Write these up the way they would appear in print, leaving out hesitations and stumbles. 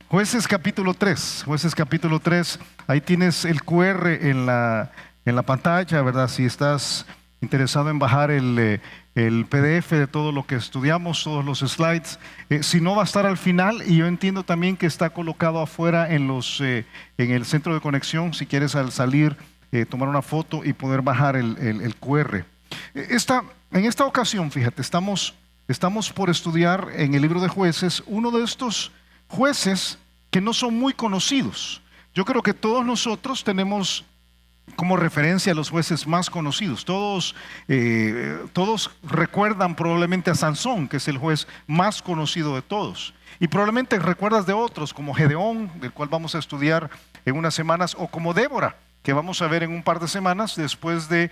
Jueces capítulo 3, Jueces capítulo 3, ahí tienes el QR en la pantalla, ¿verdad? Si estás interesado en bajar el PDF de todo lo que estudiamos, todos los slides, si no va a estar al final, y yo entiendo también que está colocado afuera en el centro de conexión, si quieres al salir tomar una foto y poder bajar el QR. En esta ocasión, fíjate, estamos por estudiar en el libro de Jueces uno de estos jueces que no son muy conocidos. Yo creo que todos nosotros tenemos como referencia a los jueces más conocidos. Todos recuerdan probablemente a Sansón, que es el juez más conocido de todos. Y probablemente recuerdas de otros como Gedeón, del cual vamos a estudiar en unas semanas, o como Débora, que vamos a ver en un par de semanas después de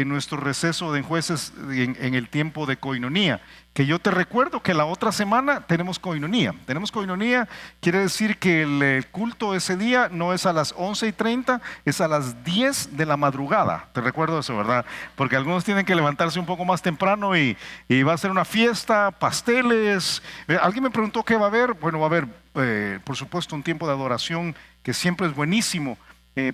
nuestro receso de jueces en el tiempo de coinonía. Que yo te recuerdo que la otra semana tenemos coinonía. Tenemos coinonía, quiere decir que el culto ese día no es a las 11:30, es a las 10 de la madrugada. Te recuerdo eso, ¿verdad? Porque algunos tienen que levantarse un poco más temprano y va a ser una fiesta, pasteles. Alguien me preguntó qué va a haber. Bueno, va a haber, por supuesto, un tiempo de adoración que siempre es buenísimo.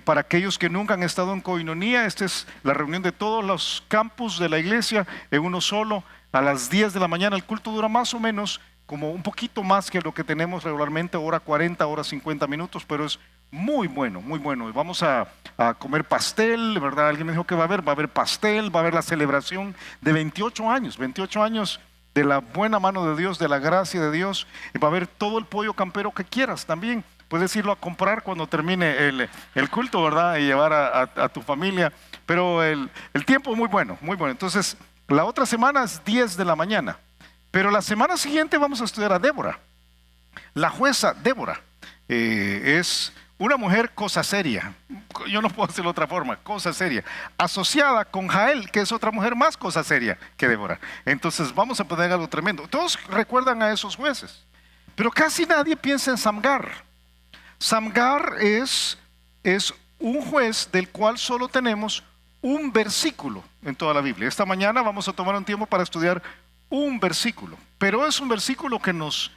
Para aquellos que nunca han estado en coinonía, esta es la reunión de todos los campus de la iglesia en uno solo, a las 10 de la mañana. El culto dura más o menos como un poquito más que lo que tenemos regularmente, hora 40, hora 50 minutos, pero es muy bueno, muy bueno. Y vamos a comer pastel, ¿verdad? Alguien me dijo que va a haber pastel, va a haber la celebración de 28 años de la buena mano de Dios, de la gracia de Dios, y va a haber todo el pollo campero que quieras también. Puedes irlo a comprar cuando termine el culto, ¿verdad? Y llevar a tu familia. Pero el tiempo es muy bueno, muy bueno. Entonces, la otra semana es 10 de la mañana. Pero la semana siguiente vamos a estudiar a Débora. La jueza Débora es una mujer cosa seria. Yo no puedo decirlo de otra forma, cosa seria. Asociada con Jael, que es otra mujer más cosa seria que Débora. Entonces, vamos a poner algo tremendo. Todos recuerdan a esos jueces. Pero casi nadie piensa en Samgar. Samgar es un juez del cual solo tenemos un versículo en toda la Biblia. Esta mañana vamos a tomar un tiempo para estudiar un versículo, pero es un versículo que nos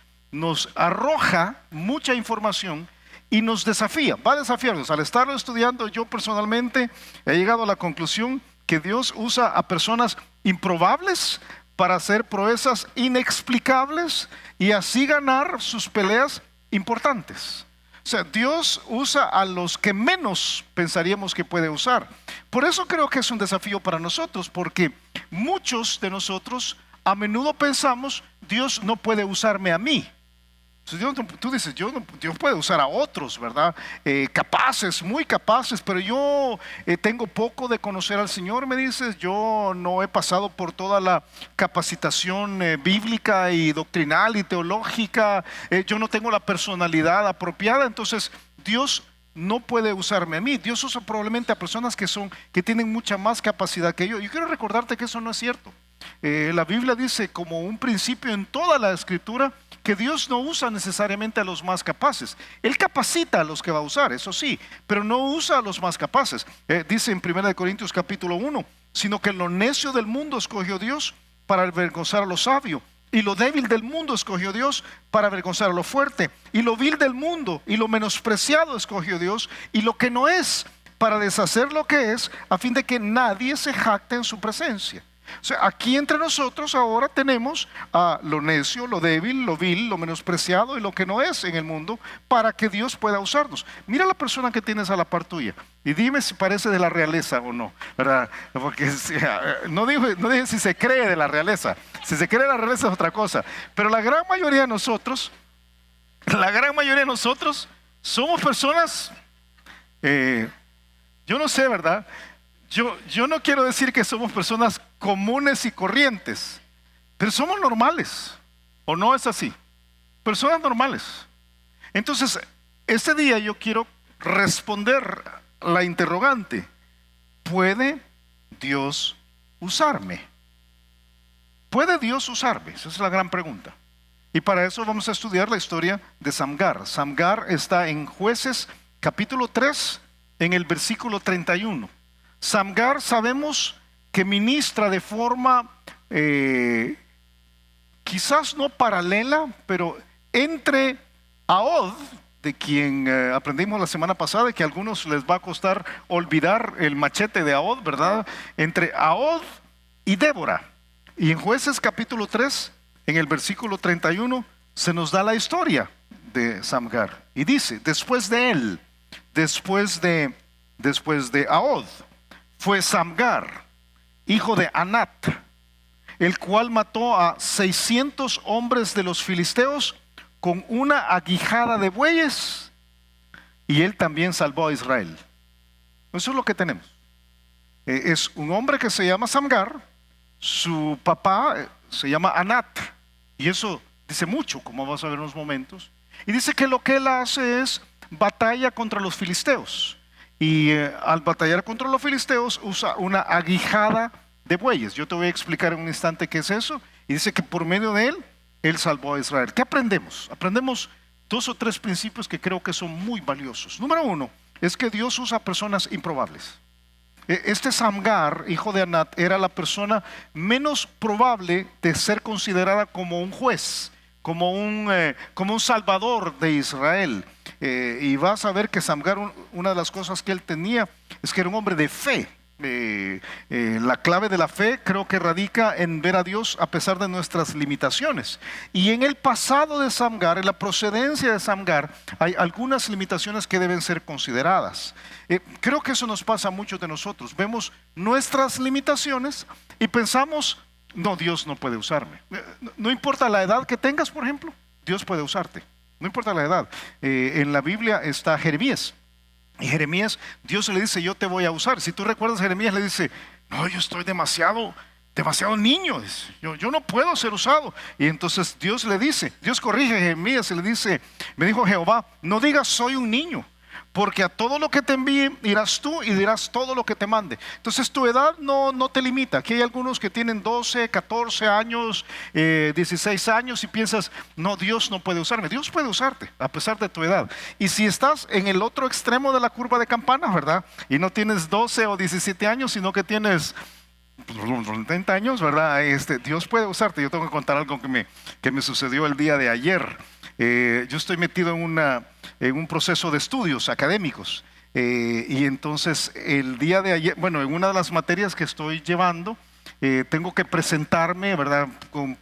arroja mucha información y nos desafía, va a desafiarnos. Al estarlo estudiando, yo personalmente he llegado a la conclusión que Dios usa a personas improbables para hacer proezas inexplicables y así ganar sus peleas importantes. O sea, Dios usa a los que menos pensaríamos que puede usar. Por eso creo que es un desafío para nosotros, porque muchos de nosotros a menudo pensamos, Dios no puede usarme a mí. Tú dices, Dios puede usar a otros, ¿verdad? Capaces, muy capaces, pero yo tengo poco de conocer al Señor, me dices. Yo no he pasado por toda la capacitación bíblica y doctrinal y teológica. Yo no tengo la personalidad apropiada, entonces Dios no puede usarme a mí. Dios usa probablemente a personas que tienen mucha más capacidad que yo. Yo quiero recordarte que eso no es cierto. La Biblia dice como un principio en toda la Escritura que Dios no usa necesariamente a los más capaces. Él capacita a los que va a usar, eso sí, pero no usa a los más capaces. Dice en 1 Corintios capítulo 1, sino que lo necio del mundo escogió Dios para avergonzar a lo sabio, y lo débil del mundo escogió Dios para avergonzar a lo fuerte, y lo vil del mundo y lo menospreciado escogió Dios, y lo que no es, para deshacer lo que es, a fin de que nadie se jacte en su presencia. O sea, aquí entre nosotros ahora tenemos a lo necio, lo débil, lo vil, lo menospreciado y lo que no es en el mundo, para que Dios pueda usarnos. Mira la persona que tienes a la par tuya y dime si parece de la realeza o no, ¿verdad? Porque no dije si se cree de la realeza. Si se cree de la realeza es otra cosa. Pero la gran mayoría de nosotros somos personas, yo no sé, ¿verdad? Yo no quiero decir que somos personas comunes y corrientes, pero somos normales, ¿o no es así? Personas normales. Entonces, este día yo quiero responder la interrogante: ¿puede Dios usarme? ¿Puede Dios usarme? Esa es la gran pregunta. Y para eso vamos a estudiar la historia de Samgar. Samgar está en Jueces capítulo 3, en el versículo 31. Samgar sabemos que ministra de forma quizás no paralela, pero entre Ahod, de quien aprendimos la semana pasada, que a algunos les va a costar olvidar el machete de Ahod, ¿verdad? Entre Ahod y Débora. Y en Jueces capítulo 3, en el versículo 31, se nos da la historia de Samgar. Y dice, después de él, después de Ahod, fue Samgar, hijo de Anat, el cual mató a 600 hombres de los filisteos con una aguijada de bueyes, y él también salvó a Israel. Eso es lo que tenemos. Es un hombre que se llama Samgar, su papá se llama Anat, y eso dice mucho, como vamos a ver en unos momentos. Y dice que lo que él hace es batalla contra los filisteos, y al batallar contra los filisteos usa una aguijada de bueyes. Yo te voy a explicar en un instante qué es eso. Y dice que por medio de él salvó a Israel. ¿Qué aprendemos? Aprendemos 2 o 3 principios que creo que son muy valiosos. Número 1 es que Dios usa personas improbables. Este Samgar, hijo de Anat, era la persona menos probable de ser considerada como un juez, como un salvador de Israel. Y vas a ver que Samgar, una de las cosas que él tenía es que era un hombre de fe. La clave de la fe creo que radica en ver a Dios a pesar de nuestras limitaciones. Y en el pasado de Samgar, en la procedencia de Samgar, hay algunas limitaciones que deben ser consideradas. Creo que eso nos pasa a muchos de nosotros. Vemos nuestras limitaciones y pensamos, no, Dios no puede usarme. No importa la edad que tengas, por ejemplo, Dios puede usarte. No importa la edad. En la Biblia está Jeremías. Y Jeremías, Dios le dice, yo te voy a usar. Si tú recuerdas, Jeremías le dice, no, yo estoy demasiado niño. Yo no puedo ser usado. Y entonces Dios le dice, Dios corrige a Jeremías y le dice, me dijo Jehová, no digas soy un niño, porque a todo lo que te envíe irás tú y dirás todo lo que te mande. Entonces tu edad no te limita. Aquí hay algunos que tienen 12, 14 años, 16 años y piensas, no, Dios no puede usarme. Dios puede usarte a pesar de tu edad. Y si estás en el otro extremo de la curva de campana, ¿verdad? Y no tienes 12 o 17 años, sino que tienes 30 años, ¿verdad? Dios puede usarte. Yo tengo que contar algo que me sucedió el día de ayer. Yo estoy metido en un proceso de estudios académicos, y entonces el día de ayer, bueno, en una de las materias que estoy llevando, tengo que presentarme, ¿verdad?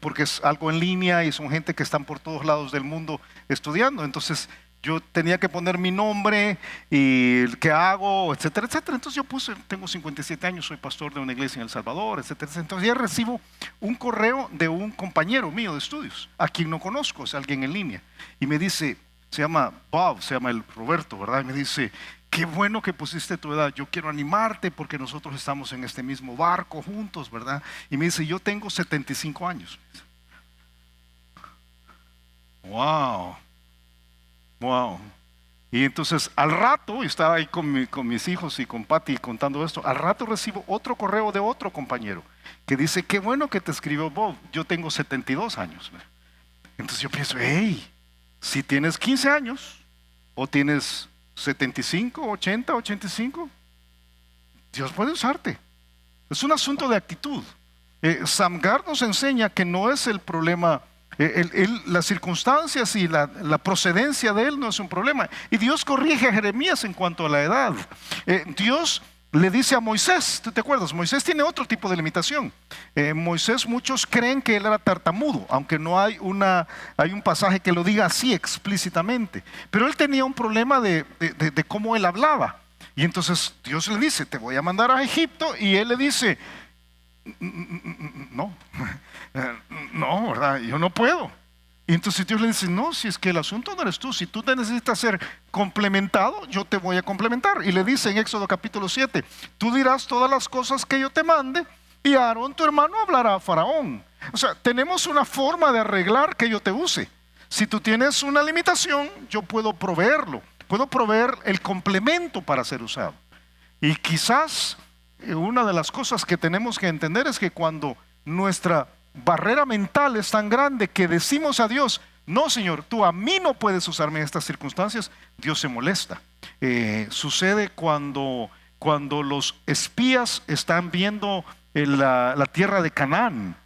Porque es algo en línea y son gente que están por todos lados del mundo estudiando. Entonces yo tenía que poner mi nombre y el que hago, etcétera, etcétera. Entonces yo puse, tengo 57 años, soy pastor de una iglesia en El Salvador, etcétera, etcétera. Entonces ya recibo un correo de un compañero mío de estudios, a quien no conozco, es alguien en línea. Y me dice, se llama Bob, se llama el Roberto, ¿verdad? Y me dice, qué bueno que pusiste tu edad, yo quiero animarte porque nosotros estamos en este mismo barco juntos, ¿verdad? Y me dice, yo tengo 75 años. Wow. Wow. Y entonces al rato, estaba ahí con mis hijos y con Patty contando esto, al rato recibo otro correo de otro compañero que dice, qué bueno que te escribió Bob, yo tengo 72 años. Entonces yo pienso, hey, si tienes 15 años o tienes 75, 80, 85, Dios puede usarte. Es un asunto de actitud. Samgar nos enseña que no es el problema. Las circunstancias y la procedencia de él no es un problema. Y Dios corrige a Jeremías en cuanto a la edad. Dios le dice a Moisés, ¿tú te acuerdas? Moisés tiene otro tipo de limitación. Moisés, muchos creen que él era tartamudo, aunque no hay un pasaje que lo diga así explícitamente. Pero él tenía un problema de cómo él hablaba. Y entonces Dios le dice, te voy a mandar a Egipto. Y él le dice, no, no, ¿verdad? Yo no puedo. Y entonces Dios le dice, no, si es que el asunto no eres tú, si tú te necesitas ser complementado, yo te voy a complementar. Y le dice en Éxodo capítulo 7, tú dirás todas las cosas que yo te mande y Aarón tu hermano hablará a Faraón. O sea, tenemos una forma de arreglar que yo te use. Si tú tienes una limitación, yo puedo proveerlo, puedo proveer el complemento para ser usado. Y quizás una de las cosas que tenemos que entender es que cuando nuestra barrera mental es tan grande que decimos a Dios, no, Señor, tú a mí no puedes usarme en estas circunstancias, Dios se molesta. Sucede cuando los espías están viendo la tierra de Canaán.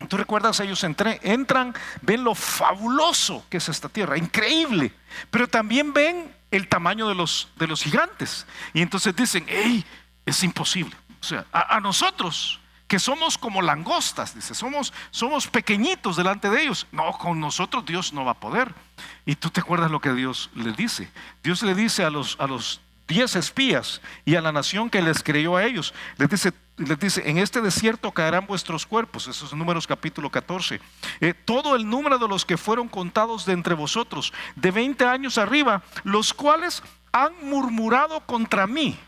¿Tú recuerdas? Ellos entran, ven lo fabuloso que es esta tierra, increíble, pero también ven el tamaño de los gigantes. Y entonces dicen, hey, es imposible. O sea, a nosotros que somos como langostas, dice, somos pequeñitos delante de ellos. No, con nosotros Dios no va a poder. Y tú te acuerdas lo que Dios les dice. Dios le dice a los 10 espías y a la nación que les creyó a ellos, les dice, en este desierto caerán vuestros cuerpos. Eso es Números capítulo 14. Todo el número de los que fueron contados de entre vosotros, de 20 años arriba, los cuales han murmurado contra mí.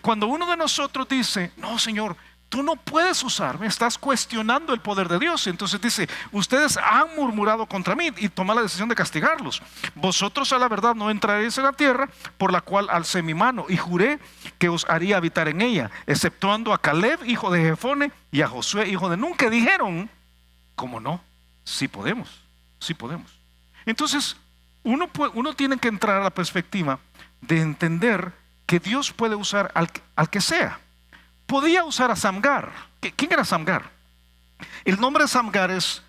Cuando uno de nosotros dice, no, Señor, tú no puedes usarme, estás cuestionando el poder de Dios. Entonces dice, ustedes han murmurado contra mí, y toma la decisión de castigarlos. Vosotros a la verdad no entraréis en la tierra por la cual alcé mi mano y juré que os haría habitar en ella, exceptuando a Caleb, hijo de Jefone, y a Josué, hijo de Nun, que dijeron, ¿cómo no? Sí podemos, sí podemos. Entonces uno tiene que entrar a la perspectiva de entender que Dios puede usar al que sea. Podía usar a Samgar. ¿Quién era Samgar? El nombre Samgar es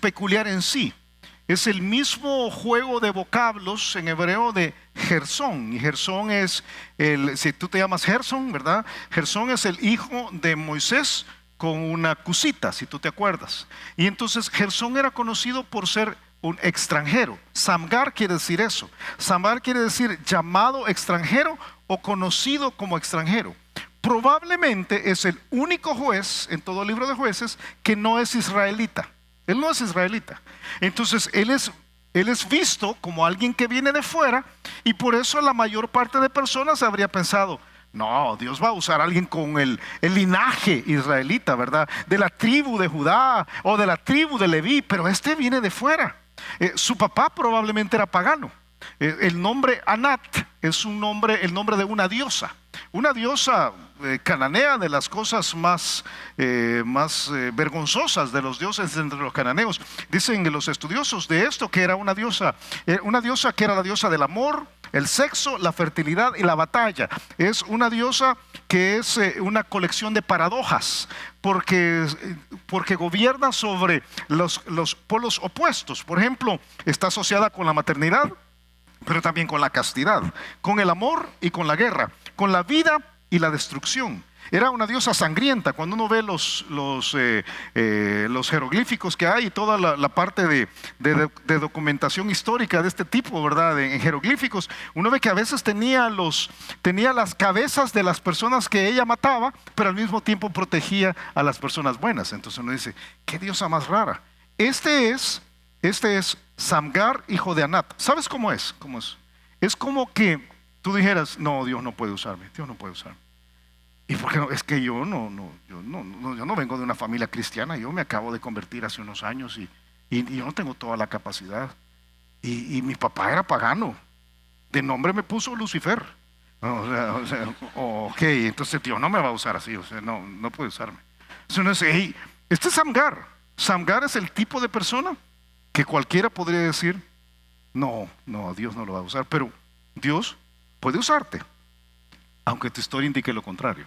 peculiar en sí. Es el mismo juego de vocablos en hebreo de Gersón. Y Gersón es, si tú te llamas Gerson, ¿verdad? Gersón es el hijo de Moisés con una cusita, si tú te acuerdas. Y entonces Gersón era conocido por ser un extranjero. Samgar quiere decir eso. Samgar quiere decir llamado extranjero o conocido como extranjero. Probablemente es el único juez en todo el libro de Jueces que no es israelita. Él no es israelita. Entonces él es visto como alguien que viene de fuera, y por eso la mayor parte de personas habría pensado, no, Dios va a usar a alguien con el linaje israelita, ¿verdad? De la tribu de Judá o de la tribu de Leví, pero este viene de fuera. Su papá probablemente era pagano. El nombre Anat es el nombre de una diosa cananea, de las cosas más vergonzosas de los dioses entre los cananeos. Dicen los estudiosos de esto que era una diosa que era la diosa del amor, el sexo, la fertilidad y la batalla. Es una diosa que es una colección de paradojas, porque gobierna sobre los polos opuestos. Por ejemplo, está asociada con la maternidad, pero también con la castidad, con el amor y con la guerra, con la vida y la destrucción. Era una diosa sangrienta. Cuando uno ve los jeroglíficos que hay y toda la parte de documentación histórica de este tipo, ¿verdad? En jeroglíficos, uno ve que a veces tenía las cabezas de las personas que ella mataba, pero al mismo tiempo protegía a las personas buenas. Entonces uno dice, qué diosa más rara. Este es Samgar, hijo de Anat. ¿Sabes cómo es? Es como que tú dijeras, no, Dios no puede usarme, Dios no puede usarme. ¿Y por qué no? Es que yo no vengo de una familia cristiana, yo me acabo de convertir hace unos años y yo no tengo toda la capacidad. Y mi papá era pagano, de nombre me puso Lucifer. Ok, entonces Dios no me va a usar así, no puede usarme. Entonces, hey, este es Samgar. Samgar es el tipo de persona que cualquiera podría decir, no, Dios no lo va a usar, pero Dios puede usarte, aunque tu historia indique lo contrario.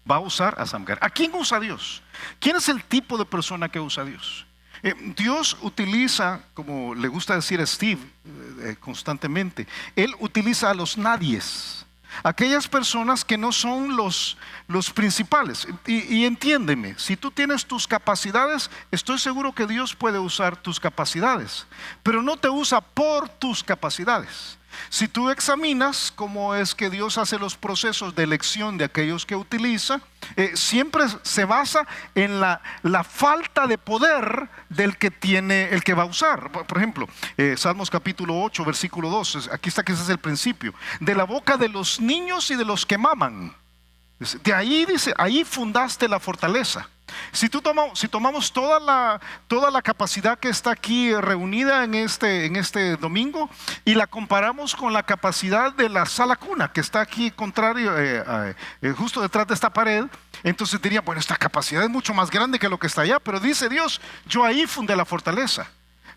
Va a usar a Samgar. ¿A quién usa Dios? ¿Quién es el tipo de persona que usa Dios? Dios utiliza, como le gusta decir a Steve constantemente, Él utiliza a los nadies, aquellas personas que no son los principales. Y entiéndeme, si tú tienes tus capacidades, estoy seguro que Dios puede usar tus capacidades, pero no te usa por tus capacidades. Si tú examinas cómo es que Dios hace los procesos de elección de aquellos que utiliza, siempre se basa en la falta de poder del que tiene el que va a usar. Por ejemplo, Salmos capítulo 8, versículo 2, aquí está, que ese es el principio. De la boca de los niños y de los que maman. De ahí dice, ahí fundaste la fortaleza. Si tomamos toda la capacidad que está aquí reunida en este domingo y la comparamos con la capacidad de la sala cuna que está aquí contrario, justo detrás de esta pared, entonces diría, bueno, esta capacidad es mucho más grande que lo que está allá, pero dice Dios, yo ahí fundé la fortaleza,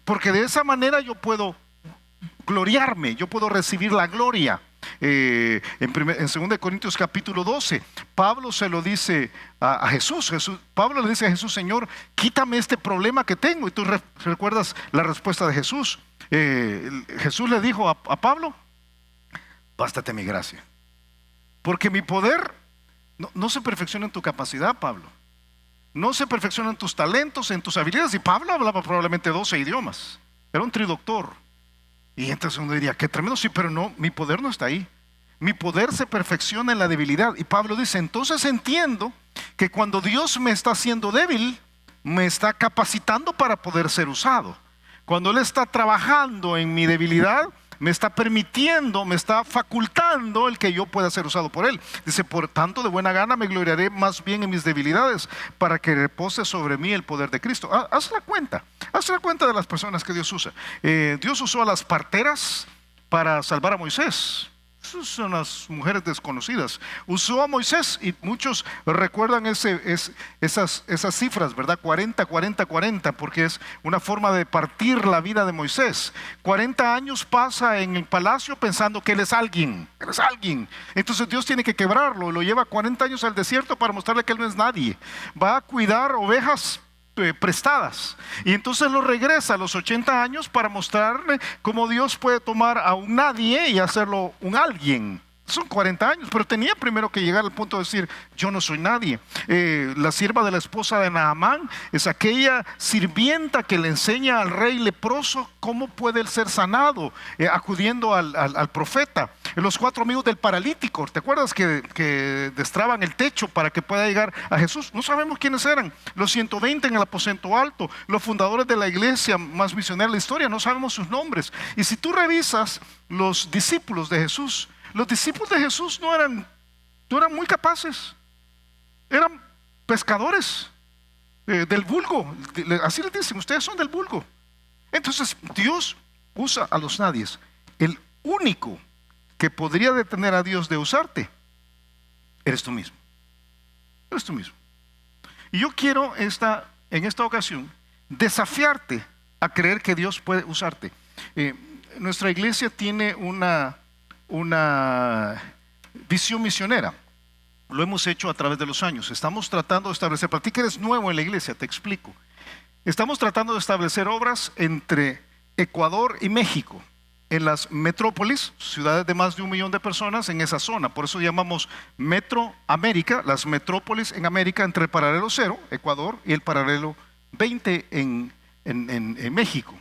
porque de esa manera yo puedo gloriarme, yo puedo recibir la gloria. en 2 Corintios capítulo 12, Pablo se lo dice a Jesús. Pablo le dice a Jesús: Señor, quítame este problema que tengo. Y tú recuerdas la respuesta de Jesús. Jesús le dijo a Pablo: bástate mi gracia, porque mi poder no se perfecciona en tu capacidad, Pablo. No se perfecciona en tus talentos, en tus habilidades. Y Pablo hablaba probablemente 12 idiomas. Era un tridoctor. Y entonces uno diría: qué tremendo. Sí, pero no, mi poder no está ahí. Mi poder se perfecciona en la debilidad. Y Pablo dice: entonces entiendo que cuando Dios me está haciendo débil, me está capacitando para poder ser usado. Cuando Él está trabajando en mi debilidad, me está permitiendo, me está facultando el que yo pueda ser usado por Él. Dice: por tanto, de buena gana me gloriaré más bien en mis debilidades, para que repose sobre mí el poder de Cristo. Haz la cuenta de las personas que Dios usa. Dios usó a las parteras para salvar a Moisés. Esas son las mujeres desconocidas. Usó a Moisés, y muchos recuerdan esas cifras, ¿verdad? 40, 40, 40, porque es una forma de partir la vida de Moisés. 40 años pasa en el palacio pensando que él es alguien. Entonces Dios tiene que quebrarlo. Lo lleva 40 años al desierto para mostrarle que él no es nadie. Va a cuidar ovejas prestadas, y entonces lo regresa a los 80 años para mostrarle cómo Dios puede tomar a un nadie y hacerlo un alguien. Son 40 años, pero tenía primero que llegar al punto de decir: yo no soy nadie. La sierva de la esposa de Naamán es aquella sirvienta que le enseña al rey leproso cómo puede él ser sanado, acudiendo al profeta. Los 4 amigos del paralítico, ¿te acuerdas que destraban el techo para que pueda llegar a Jesús? No sabemos quiénes eran. Los 120 en el aposento alto, los fundadores de la iglesia más misionera de la historia, no sabemos sus nombres. Y si tú revisas los discípulos de Jesús, los discípulos de Jesús no eran muy capaces. Eran pescadores del vulgo. Así les dicen: ustedes son del vulgo. Entonces Dios usa a los nadies. El único que podría detener a Dios de usarte eres tú mismo. Eres tú mismo. Y yo quiero en esta ocasión desafiarte a creer que Dios puede usarte. Nuestra iglesia tiene una visión misionera. Lo hemos hecho a través de los años. Estamos tratando de establecer, para ti que eres nuevo en la iglesia, te explico. Estamos tratando de establecer obras entre Ecuador y México, en las metrópolis, ciudades de más de 1 millón de personas en esa zona. Por eso llamamos Metro América, las metrópolis en América, entre el paralelo 0, Ecuador, y el paralelo 20 en México.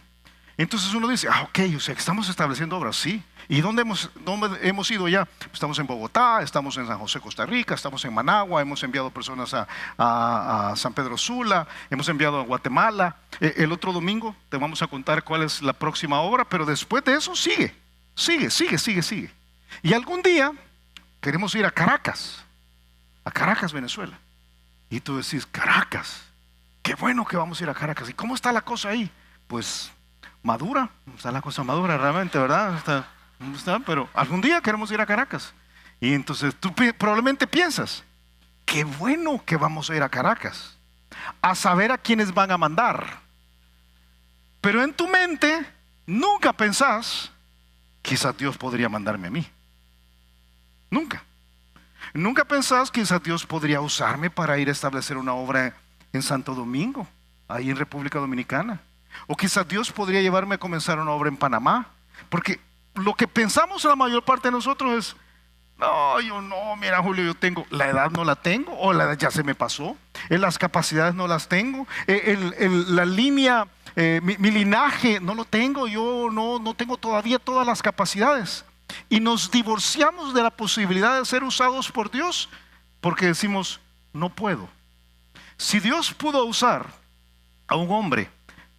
Entonces uno dice: ok, o sea que estamos estableciendo obras. Sí. ¿Y dónde hemos ido ya? Estamos en Bogotá, estamos en San José, Costa Rica, estamos en Managua, hemos enviado personas a San Pedro Sula, hemos enviado a Guatemala. El otro domingo te vamos a contar cuál es la próxima obra, pero después de eso sigue. Y algún día queremos ir a Caracas, Venezuela. Y tú decís: Caracas, qué bueno que vamos a ir a Caracas. ¿Y cómo está la cosa ahí? Pues madura, está la cosa madura realmente, ¿verdad? Está, pero algún día queremos ir a Caracas. Y entonces tú probablemente piensas: qué bueno que vamos a ir a Caracas, a saber a quiénes van a mandar. Pero en tu mente nunca pensás: quizás Dios podría mandarme a mí. Nunca pensás: quizás Dios podría usarme para ir a establecer una obra en Santo Domingo, ahí en República Dominicana. O quizás Dios podría llevarme a comenzar una obra en Panamá. Porque lo que pensamos la mayor parte de nosotros es: no, yo no, mira Julio, yo tengo, la edad no la tengo, o la edad ya se me pasó, las capacidades no las tengo, la línea, mi linaje no lo tengo, yo no tengo todavía todas las capacidades. Y nos divorciamos de la posibilidad de ser usados por Dios porque decimos: no puedo. Si Dios pudo usar a un hombre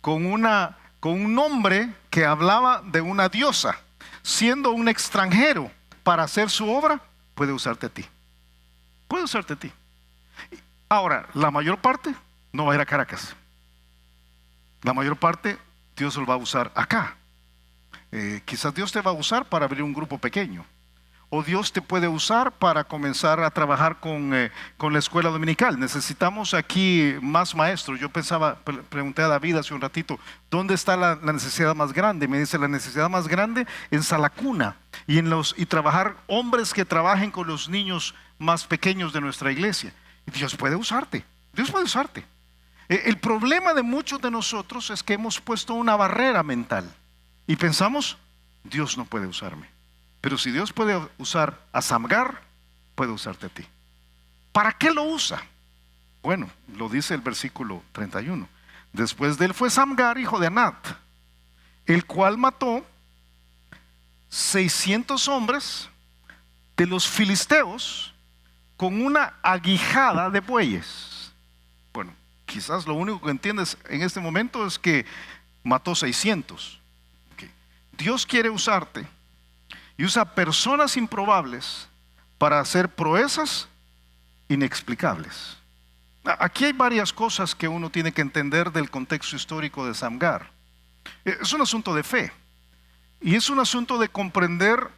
con un nombre que hablaba de una diosa, siendo un extranjero, para hacer su obra, puede usarte a ti. Puede usarte a ti. Ahora, la mayor parte no va a ir a Caracas. La mayor parte Dios lo va a usar acá. Quizás Dios te va a usar para abrir un grupo pequeño. O Dios te puede usar para comenzar a trabajar con la escuela dominical. Necesitamos aquí más maestros. Yo pregunté a David hace un ratito: ¿dónde está la necesidad más grande? Me dice: la necesidad más grande en Salacuna. y trabajar hombres que trabajen con los niños más pequeños de nuestra iglesia. Dios puede usarte, Dios puede usarte. El problema de muchos de nosotros es que hemos puesto una barrera mental y pensamos, Dios no puede usarme. Pero si Dios puede usar a Samgar, puede usarte a ti. ¿Para qué lo usa? Bueno, lo dice el versículo 31. Después de él fue Samgar, hijo de Anat, el cual mató 600 hombres de los filisteos con una aguijada de bueyes. Bueno, quizás lo único que entiendes en este momento es que mató 600. Okay. Dios quiere usarte y usa personas improbables para hacer proezas inexplicables. Aquí hay varias cosas que uno tiene que entender del contexto histórico de Samgar. Es un asunto de fe y es un asunto de comprender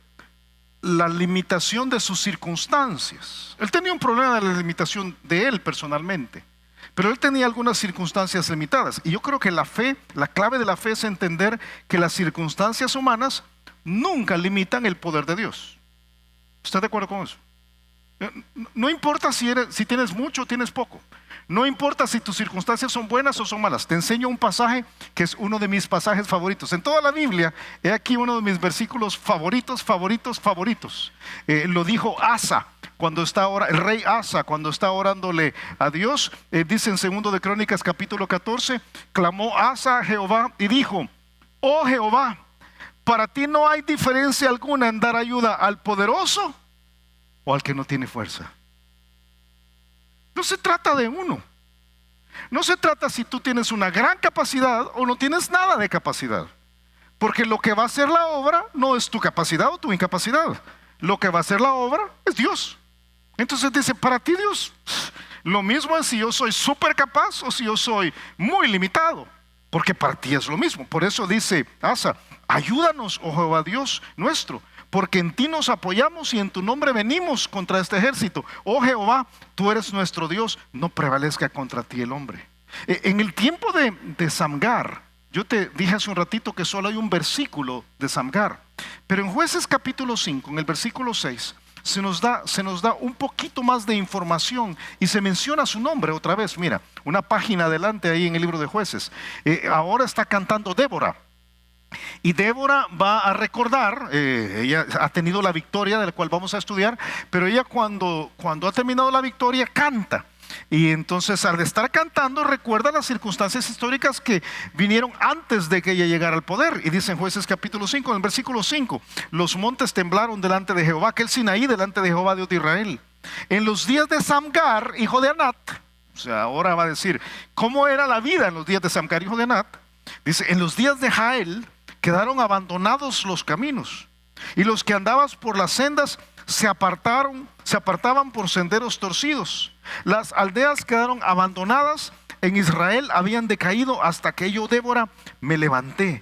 la limitación de sus circunstancias. Él tenía un problema de la limitación de él personalmente, pero él tenía algunas circunstancias limitadas. Y yo creo que la fe, la clave de la fe es entender que las circunstancias humanas nunca limitan el poder de Dios. ¿Está de acuerdo con eso? No importa si tienes mucho o tienes poco. No importa si tus circunstancias son buenas o son malas. Te enseño un pasaje que es uno de mis pasajes favoritos. En toda la Biblia, he aquí uno de mis versículos favoritos. Lo dijo Asa, el rey Asa, cuando está orándole a Dios. Dice en 2 de Crónicas capítulo 14, clamó Asa a Jehová y dijo, oh Jehová, para ti no hay diferencia alguna en dar ayuda al poderoso o al que no tiene fuerza. No se trata de uno. No se trata si tú tienes una gran capacidad o no tienes nada de capacidad. Porque lo que va a hacer la obra no es tu capacidad o tu incapacidad. Lo que va a hacer la obra es Dios. Entonces dice, para ti Dios, lo mismo es si yo soy súper capaz o si yo soy muy limitado. Porque para ti es lo mismo. Por eso dice Asa, ayúdanos, oh Jehová Dios nuestro, porque en ti nos apoyamos y en tu nombre venimos contra este ejército. Oh Jehová, tú eres nuestro Dios, no prevalezca contra ti el hombre. En el tiempo de Samgar, yo te dije hace un ratito que solo hay un versículo de Samgar, pero en Jueces capítulo 5, en el versículo 6, se nos da un poquito más de información y se menciona su nombre otra vez. Mira, una página adelante ahí en el libro de Jueces. Ahora está cantando Débora. Y Débora va a recordar, ella ha tenido la victoria de la cual vamos a estudiar, pero ella cuando ha terminado la victoria canta. Y entonces al estar cantando recuerda las circunstancias históricas que vinieron antes de que ella llegara al poder. Y dice en Jueces capítulo 5, en el versículo 5, los montes temblaron delante de Jehová, aquel Sinaí delante de Jehová Dios de Israel. En los días de Samgar, hijo de Anat, o sea, ahora va a decir, ¿cómo era la vida en los días de Samgar, hijo de Anat? Dice, en los días de Jael quedaron abandonados los caminos, y los que andaban por las sendas se apartaban por senderos torcidos. Las aldeas quedaron abandonadas, en Israel habían decaído, hasta que yo, Débora, me levanté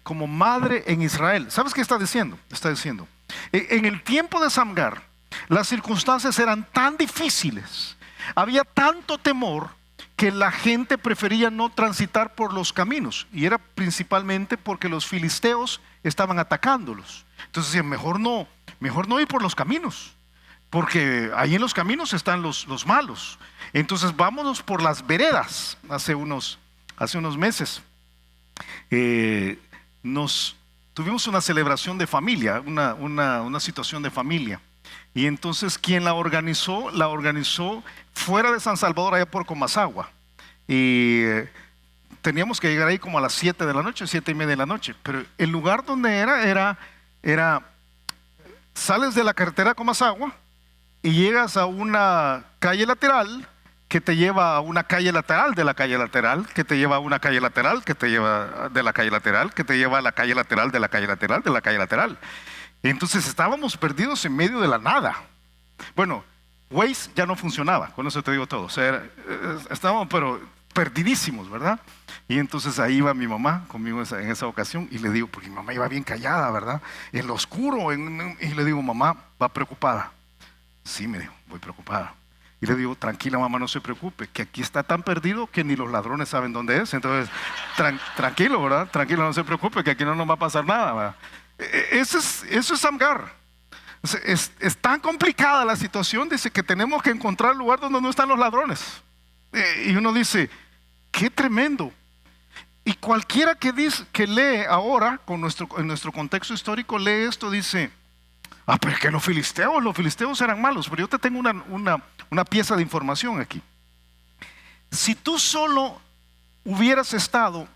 como madre en Israel. ¿Sabes qué está diciendo? Está diciendo, en el tiempo de Samgar, las circunstancias eran tan difíciles, había tanto temor, que la gente prefería no transitar por los caminos, y era principalmente porque los filisteos estaban atacándolos. Entonces decían, mejor no ir por los caminos, porque ahí en los caminos están los malos. Entonces vámonos por las veredas. Hace unos meses tuvimos una celebración de familia, una situación de familia. Y entonces quien la organizó fuera de San Salvador, allá por Comasagua. Y teníamos que llegar ahí como a las 7 de la noche, 7:30 de la noche. Pero el lugar donde era sales de la carretera Comasagua y llegas a una calle lateral que te lleva a una calle lateral de la calle lateral, que te lleva a una calle lateral, que te lleva de la calle lateral, que te lleva a la calle lateral de la calle lateral, de la calle lateral. Entonces estábamos perdidos en medio de la nada. Bueno, Waze ya no funcionaba, con eso te digo todo. O sea, estábamos pero perdidísimos, ¿verdad? Y entonces ahí iba mi mamá conmigo en esa ocasión, y le digo, porque mi mamá iba bien callada, ¿verdad? En lo oscuro, y le digo, mamá, ¿va preocupada? Sí, me dijo, voy preocupada. Y le digo, tranquila mamá, no se preocupe, que aquí está tan perdido que ni los ladrones saben dónde es. Entonces, tranquilo, ¿verdad? Tranquilo, no se preocupe, que aquí no nos va a pasar nada, ¿verdad? Eso es Samgar. Es tan complicada la situación, dice, que tenemos que encontrar el lugar donde no están los ladrones. Y uno dice, qué tremendo. Y cualquiera que lee ahora, en nuestro contexto histórico, lee esto, dice, pero es que los filisteos eran malos. Pero yo te tengo una pieza de información aquí. Si tú solo hubieras estado,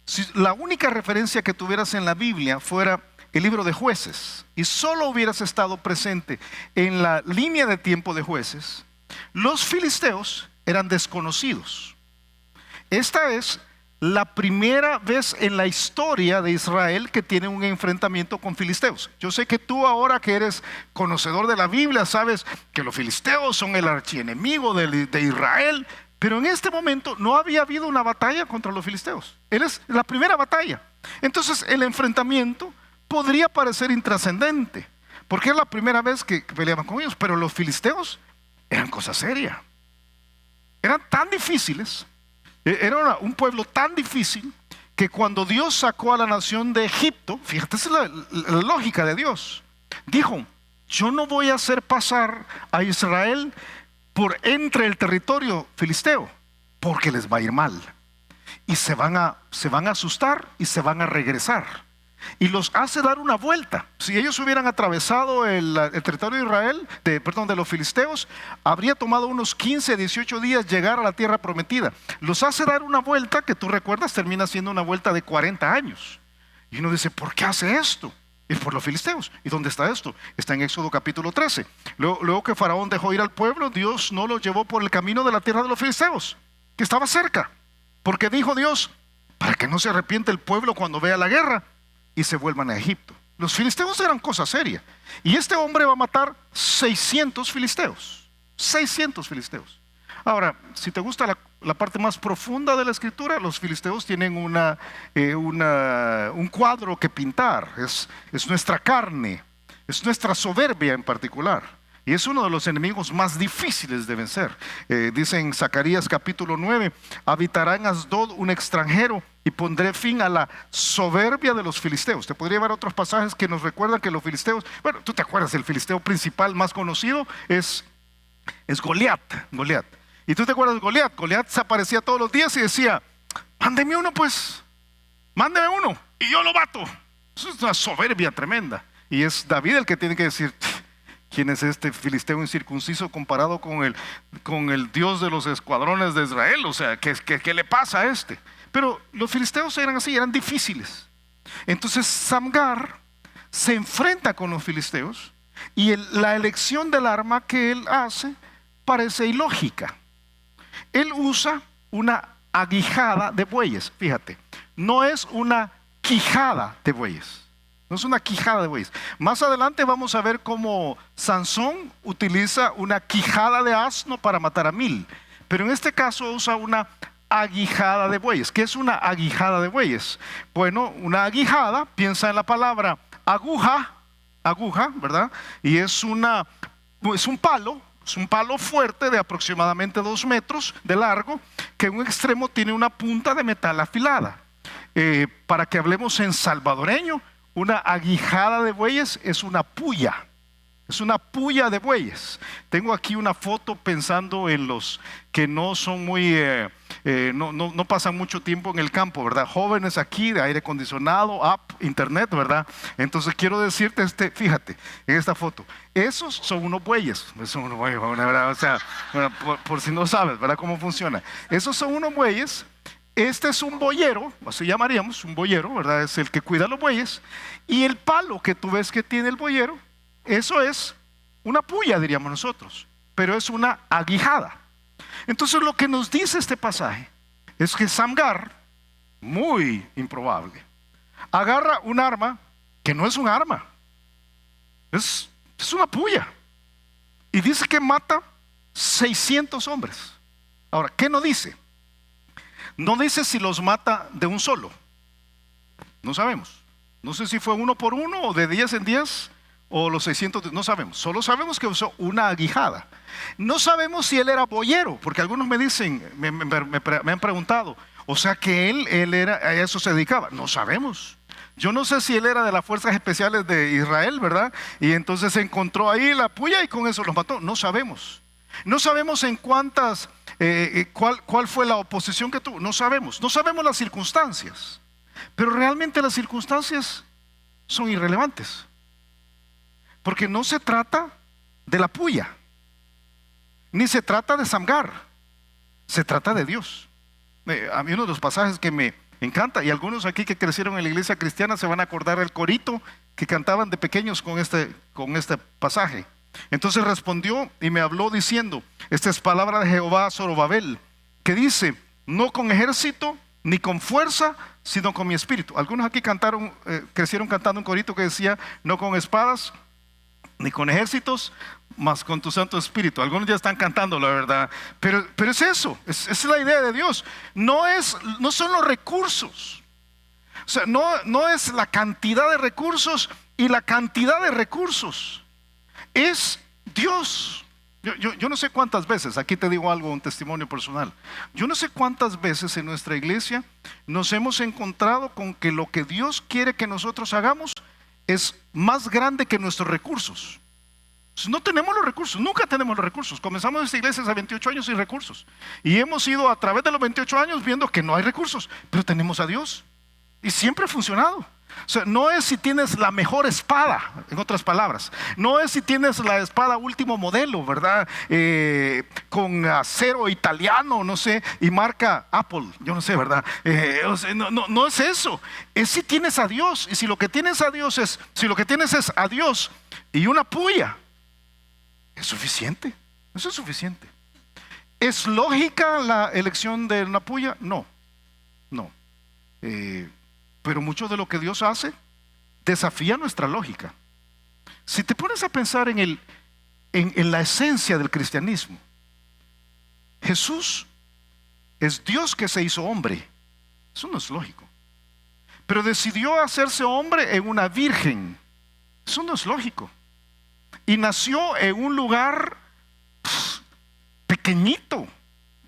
si la única referencia que tuvieras en la Biblia fuera el libro de Jueces, y solo hubieras estado presente en la línea de tiempo de Jueces, los filisteos eran desconocidos. Esta es la primera vez en la historia de Israel que tiene un enfrentamiento con filisteos. Yo sé que tú, ahora que eres conocedor de la Biblia, sabes que los filisteos son el archienemigo de Israel, pero en este momento no había habido una batalla contra los filisteos. Es la primera batalla. Entonces el enfrentamiento podría parecer intrascendente, porque es la primera vez que peleaban con ellos, pero los filisteos eran cosa seria. Eran tan difíciles, era un pueblo tan difícil, que cuando Dios sacó a la nación de Egipto, fíjate, esa es la lógica de Dios. Dijo, yo no voy a hacer pasar a Israel por entre el territorio filisteo, porque les va a ir mal. Y se van a asustar y se van a regresar. Y los hace dar una vuelta. Si ellos hubieran atravesado el territorio de Israel, de los filisteos, habría tomado unos 15, 18 días llegar a la tierra prometida. Los hace dar una vuelta que tú recuerdas termina siendo una vuelta de 40 años. Y uno dice, ¿por qué hace esto? Es por los filisteos. ¿Y dónde está esto? Está en Éxodo capítulo 13. Luego que Faraón dejó ir al pueblo, Dios no los llevó por el camino de la tierra de los filisteos, que estaba cerca. Porque dijo Dios, para que no se arrepiente el pueblo cuando vea la guerra y se vuelvan a Egipto. Los filisteos eran cosa seria. Y este hombre va a matar 600 filisteos. 600 filisteos. Ahora, si te gusta la parte más profunda de la escritura, los filisteos tienen un cuadro que pintar. Es nuestra carne, es nuestra soberbia en particular. Y es uno de los enemigos más difíciles de vencer. Dice en Zacarías capítulo 9, habitará en Asdod un extranjero y pondré fin a la soberbia de los filisteos. Te podría llevar a otros pasajes que nos recuerdan que los filisteos, bueno, tú te acuerdas, el filisteo principal más conocido es Goliat. Y tú te acuerdas de Goliat. Goliat se aparecía todos los días y decía, mándeme uno pues, mándeme uno y yo lo mato. Eso es una soberbia tremenda. Y es David el que tiene que decir, ¿quién es este filisteo incircunciso comparado con el Dios de los escuadrones de Israel? O sea, ¿qué le pasa a este? Pero los filisteos eran así, eran difíciles. Entonces Samgar se enfrenta con los filisteos y la elección del arma que él hace parece ilógica. Él usa una aguijada de bueyes. Fíjate, no es una quijada de bueyes. No es una quijada de bueyes. Más adelante vamos a ver cómo Sansón utiliza una quijada de asno para matar a 1000. Pero en este caso usa una aguijada de bueyes. ¿Qué es una aguijada de bueyes? Bueno, una aguijada, piensa en la palabra aguja, ¿verdad? Y es un palo fuerte de aproximadamente 2 metros de largo, que en un extremo tiene una punta de metal afilada. Para que hablemos en salvadoreño, una aguijada de bueyes es una puya. Es una puya de bueyes. Tengo aquí una foto pensando en los que no son muy, no pasan mucho tiempo en el campo, ¿verdad? Jóvenes aquí de aire acondicionado, internet, ¿verdad? Entonces quiero decirte, fíjate, en esta foto, esos son unos bueyes. Son unos bueyes, ¿verdad? O sea, por si no sabes, ¿verdad? Cómo funciona. Esos son unos bueyes. Este es un boyero, así llamaríamos, un boyero, ¿verdad? Es el que cuida los bueyes. Y el palo que tú ves que tiene el boyero, eso es una puya, diríamos nosotros, pero es una aguijada. Entonces lo que nos dice este pasaje es que Samgar, muy improbable, agarra un arma que no es un arma, es una puya, y dice que mata 600 hombres. Ahora, ¿qué no dice? No dice si los mata de un solo, no sabemos. No sé si fue uno por uno o de 10 en 10 o los 600, no sabemos. Solo sabemos que usó una aguijada. No sabemos si él era boyero, porque algunos me dicen, me han preguntado, o sea que él era, a eso se dedicaba. No sabemos. Yo no sé si él era de las fuerzas especiales de Israel, ¿verdad? Y entonces se encontró ahí la puya y con eso los mató. No sabemos. No sabemos en cuántas, cuál fue la oposición que tuvo. No sabemos. No sabemos las circunstancias. Pero realmente las circunstancias son irrelevantes. Porque no se trata de la puya, ni se trata de Samgar. Se trata de Dios. A mí uno de los pasajes que me encanta, y algunos aquí que crecieron en la iglesia cristiana se van a acordar el corito que cantaban de pequeños con este pasaje. Entonces respondió y me habló diciendo, esta es palabra de Jehová a Zorobabel, que dice, no con ejército ni con fuerza, sino con mi espíritu. Algunos aquí crecieron cantando un corito que decía, no con espadas ni con ejércitos, mas con tu Santo Espíritu. Algunos ya están cantando, la verdad. Pero es eso, es la idea de Dios. No son los recursos. O sea, no es la cantidad de recursos y la cantidad de recursos. Es Dios. Yo no sé cuántas veces, aquí te digo algo, un testimonio personal. Yo no sé cuántas veces en nuestra iglesia nos hemos encontrado con que lo que Dios quiere que nosotros hagamos es más grande que nuestros recursos. No tenemos los recursos, nunca tenemos los recursos. Comenzamos esta iglesia hace 28 años sin recursos. Y hemos ido a través de los 28 años viendo que no hay recursos, pero tenemos a Dios. Y siempre ha funcionado. O sea, no es si tienes la mejor espada, en otras palabras. No es si tienes la espada último modelo, ¿verdad? Con acero italiano, no sé, y marca Apple, yo no sé, ¿verdad? O sea, no es eso. Es si tienes a Dios. Y si lo que tienes es a Dios y una puya, es suficiente. Eso es suficiente. ¿Es lógica la elección de una puya? No. Pero mucho de lo que Dios hace desafía nuestra lógica. Si te pones a pensar en la esencia del cristianismo, Jesús es Dios que se hizo hombre. Eso no es lógico. Pero decidió hacerse hombre en una virgen. Eso no es lógico. Y nació en un lugar pequeñito,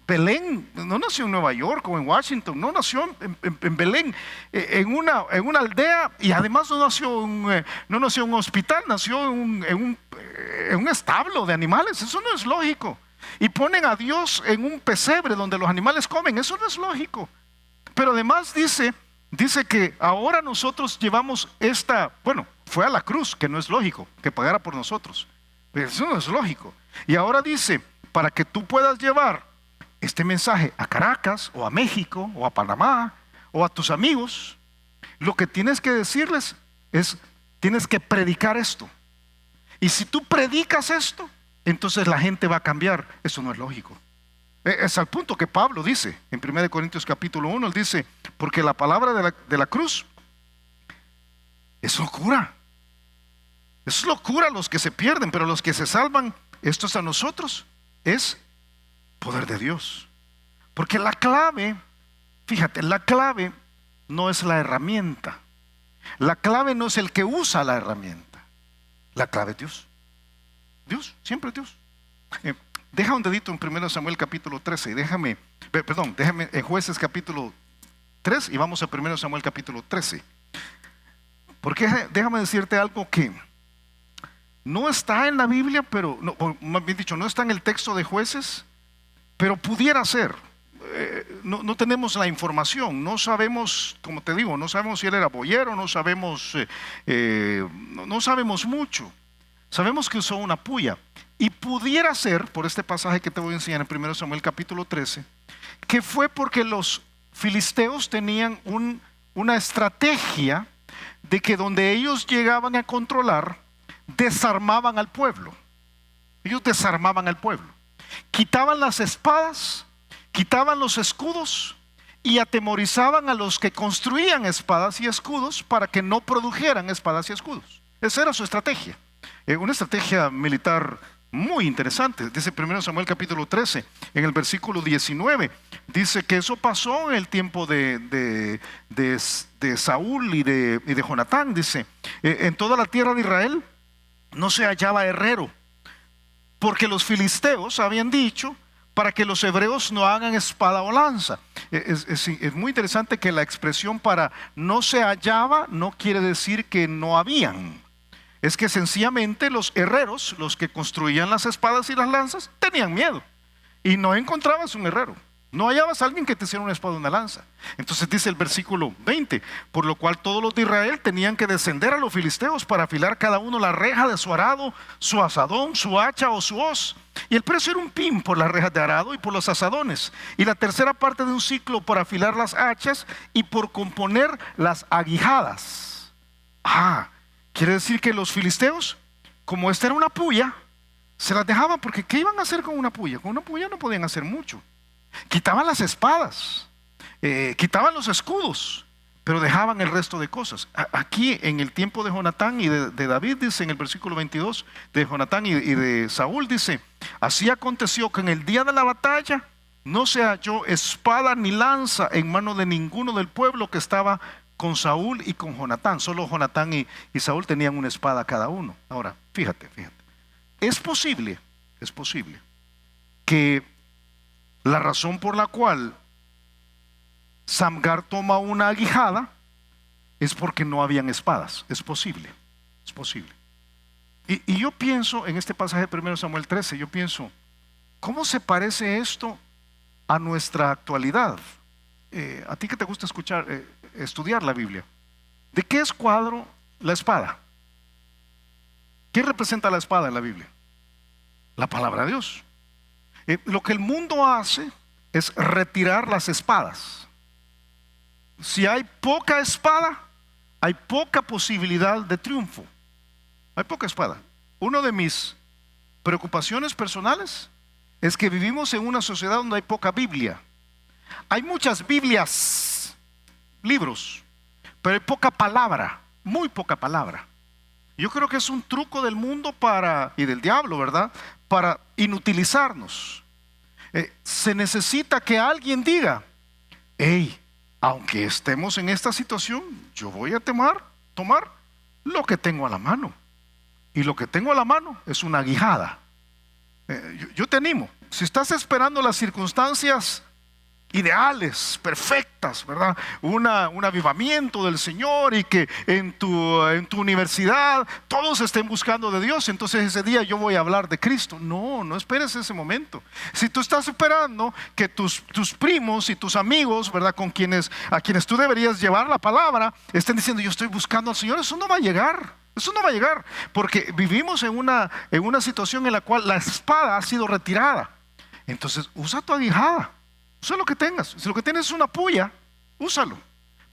Belén. No nació en Nueva York o en Washington, no nació en Belén, en una aldea, y además no nació en un hospital, nació en un establo de animales. Eso no es lógico. Y ponen a Dios en un pesebre donde los animales comen. Eso no es lógico. Pero además dice que ahora nosotros llevamos fue a la cruz, que no es lógico que pagara por nosotros. Eso no es lógico. Y ahora dice, para que tú puedas llevar este mensaje a Caracas, o a México, o a Panamá, o a tus amigos, lo que tienes que decirles es, tienes que predicar esto. Y si tú predicas esto, entonces la gente va a cambiar. Eso no es lógico. Es al punto que Pablo dice en 1 Corintios capítulo 1, él dice, porque la palabra de la cruz es locura. Es locura a los que se pierden, pero los que se salvan, esto es a nosotros, es poder de Dios. Porque la clave, fíjate, la clave no es la herramienta. La clave no es el que usa la herramienta. La clave es Dios. Dios, siempre Dios. Deja un dedito en 1 Samuel capítulo 13 y déjame en Jueces capítulo 3 y vamos a 1 Samuel capítulo 13. Porque déjame decirte algo que no está en la Biblia, pero más bien dicho, no está en el texto de Jueces, pero pudiera ser. No tenemos la información, no sabemos, como te digo, no sabemos si él era boyero, no sabemos mucho. Sabemos que usó una puya. Y pudiera ser, por este pasaje que te voy a enseñar en 1 Samuel capítulo 13, que fue porque los filisteos tenían una estrategia de que donde ellos llegaban a controlar, desarmaban al pueblo. Ellos desarmaban al pueblo. Quitaban las espadas, quitaban los escudos y atemorizaban a los que construían espadas y escudos para que no produjeran espadas y escudos. Esa era su estrategia. Una estrategia militar muy interesante. Dice 1 Samuel capítulo 13, en el versículo 19, dice que eso pasó en el tiempo de Saúl y de Jonatán. Dice, en toda la tierra de Israel no se hallaba herrero, porque los filisteos habían dicho, para que los hebreos no hagan espada o lanza. Es muy interesante que la expresión para no se hallaba no quiere decir que no habían. Es que sencillamente los herreros, los que construían las espadas y las lanzas, tenían miedo. Y no encontrabas un herrero. No hallabas a alguien que te hiciera una espada o una lanza. Entonces dice el versículo 20, por lo cual todos los de Israel tenían que descender a los filisteos para afilar cada uno la reja de su arado, su asadón, su hacha o su hoz. Y el precio era un pin por las rejas de arado y por los asadones, y la tercera parte de un ciclo por afilar las hachas y por componer las aguijadas. Quiere decir que los filisteos, como esta era una puya, se las dejaban, porque ¿qué iban a hacer con una puya? Con una puya no podían hacer mucho. Quitaban las espadas, quitaban los escudos, pero dejaban el resto de cosas. Aquí en el tiempo de Jonatán y de David, dice en el versículo 22, de Jonatán y de Saúl, dice: así aconteció que en el día de la batalla no se halló espada ni lanza en mano de ninguno del pueblo que estaba con Saúl y con Jonatán. Solo Jonatán y Saúl tenían una espada cada uno. Ahora, fíjate, es posible que la razón por la cual Samgar toma una aguijada es porque no habían espadas. Es posible. Y yo pienso en este pasaje de 1 Samuel 13, yo pienso, ¿cómo se parece esto a nuestra actualidad? A ti que te gusta estudiar la Biblia, ¿de qué es cuadro la espada? ¿Qué representa la espada en la Biblia? La palabra de Dios. Lo que el mundo hace es retirar las espadas. Si hay poca espada, hay poca posibilidad de triunfo. Hay poca espada. Una de mis preocupaciones personales es que vivimos en una sociedad donde hay poca Biblia. Hay muchas Biblias, libros, pero hay poca palabra, muy poca palabra. Yo creo que es un truco del mundo y del diablo, ¿verdad?, para inutilizarnos. Se necesita que alguien diga: hey, aunque estemos en esta situación, yo voy a tomar lo que tengo a la mano. Y lo que tengo a la mano es una aguijada. Yo te animo, si estás esperando las circunstancias ideales, perfectas, ¿verdad?, un avivamiento del Señor, y que en tu universidad todos estén buscando de Dios, entonces ese día yo voy a hablar de Cristo. No esperes ese momento. Si tú estás esperando que tus primos y tus amigos, ¿verdad?, a quienes tú deberías llevar la palabra, estén diciendo: yo estoy buscando al Señor, eso no va a llegar. Porque vivimos en una situación en la cual la espada ha sido retirada. Entonces usa tu aguijada. Usa lo que tengas. Si lo que tienes es una puya, úsalo.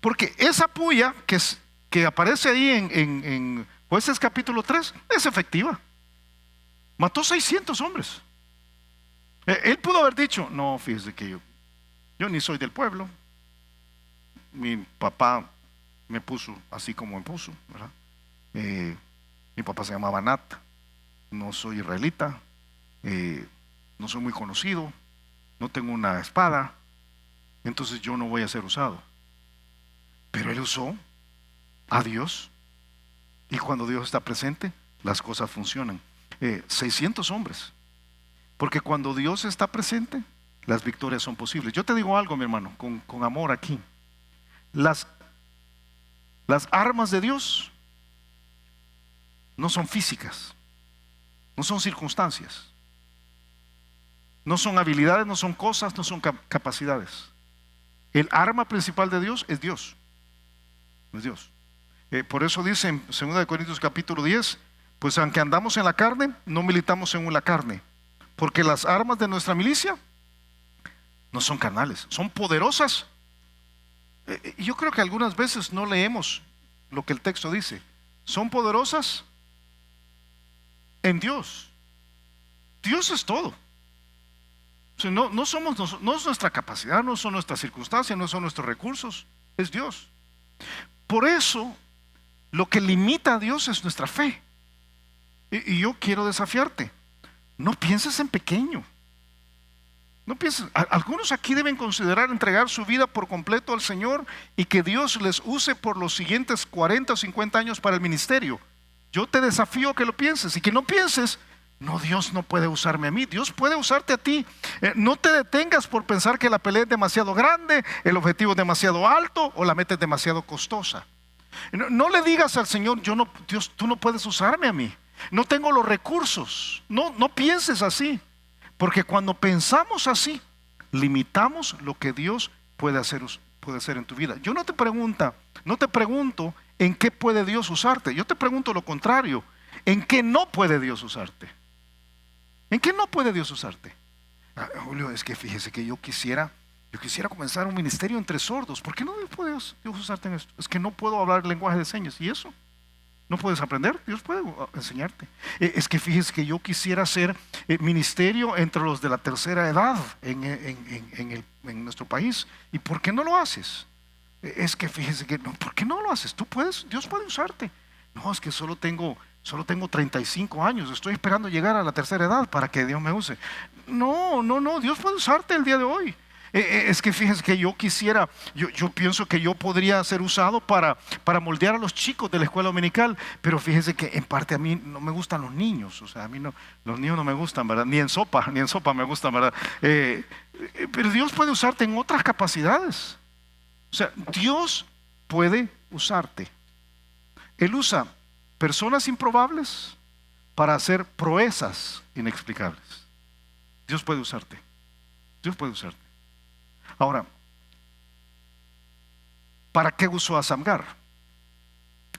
Porque esa puya que aparece ahí en Jueces capítulo 3 es efectiva. Mató 600 hombres. Él pudo haber dicho: no, fíjese que yo ni soy del pueblo. Mi papá me puso así como me puso, ¿verdad? Mi papá se llamaba Nat. No soy israelita. No soy muy conocido. No tengo una espada, entonces yo no voy a ser usado. Pero él usó a Dios, y cuando Dios está presente, las cosas funcionan. 600 hombres, porque cuando Dios está presente, las victorias son posibles. Yo te digo algo, mi hermano, con amor aquí. Las armas de Dios no son físicas, no son circunstancias, no son habilidades, no son cosas, no son capacidades. El arma principal de Dios es Dios. Es Dios. Por eso dice en 2 Corintios capítulo 10, pues aunque andamos en la carne, no militamos según la carne, porque las armas de nuestra milicia no son carnales, son poderosas. Yo creo que algunas veces no leemos lo que el texto dice. Son poderosas en Dios. Dios es todo. No es nuestra capacidad, no son nuestras circunstancias, no son nuestros recursos, es Dios. Por eso, lo que limita a Dios es nuestra fe. Y yo quiero desafiarte: no pienses en pequeño. No pienses. Algunos aquí deben considerar entregar su vida por completo al Señor y que Dios les use por los siguientes 40 o 50 años para el ministerio. Yo te desafío a que lo pienses, y que no pienses: no, Dios no puede usarme a mí. Dios puede usarte a ti. No te detengas por pensar que la pelea es demasiado grande, el objetivo es demasiado alto o la meta es demasiado costosa. No le digas al Señor, Dios, tú no puedes usarme a mí. No tengo los recursos. No pienses así. Porque cuando pensamos así, limitamos lo que Dios puede hacer en tu vida. Yo no te pregunto en qué puede Dios usarte. Yo te pregunto lo contrario. ¿En qué no puede Dios usarte? ¿En qué no puede Dios usarte? Julio, es que fíjese que yo quisiera comenzar un ministerio entre sordos. ¿Por qué no puede Dios usarte en esto? Es que no puedo hablar lenguaje de señas. ¿Y eso? ¿No puedes aprender? Dios puede enseñarte. Es que fíjese que yo quisiera hacer ministerio entre los de la tercera edad en nuestro país. ¿Y por qué no lo haces? Es que fíjese que no, ¿por qué no lo haces? Tú puedes, Dios puede usarte. No, es que solo tengo 35 años, estoy esperando llegar a la tercera edad para que Dios me use. No, Dios puede usarte el día de hoy. Es que fíjense que yo pienso que yo podría ser usado para moldear a los chicos de la escuela dominical, pero fíjense que en parte a mí no me gustan los niños, o sea, a mí no, los niños no me gustan, ¿verdad? Ni en sopa me gustan, ¿verdad? Pero Dios puede usarte en otras capacidades. O sea, Dios puede usarte. Él usa personas improbables para hacer proezas inexplicables. Dios puede usarte. Dios puede usarte. Ahora, ¿para qué usó a Samgar?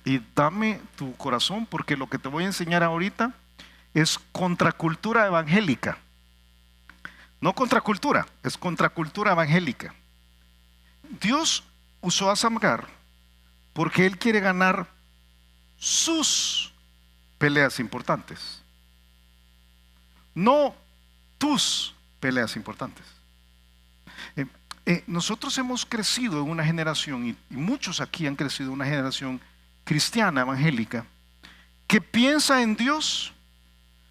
Y dame tu corazón, porque lo que te voy a enseñar ahorita es contracultura evangélica. No contracultura, es contracultura evangélica. Dios usó a Samgar porque Él quiere ganar sus peleas importantes, no tus peleas importantes. Nosotros hemos crecido en una generación, y muchos aquí han crecido en una generación cristiana, evangélica, que piensa en Dios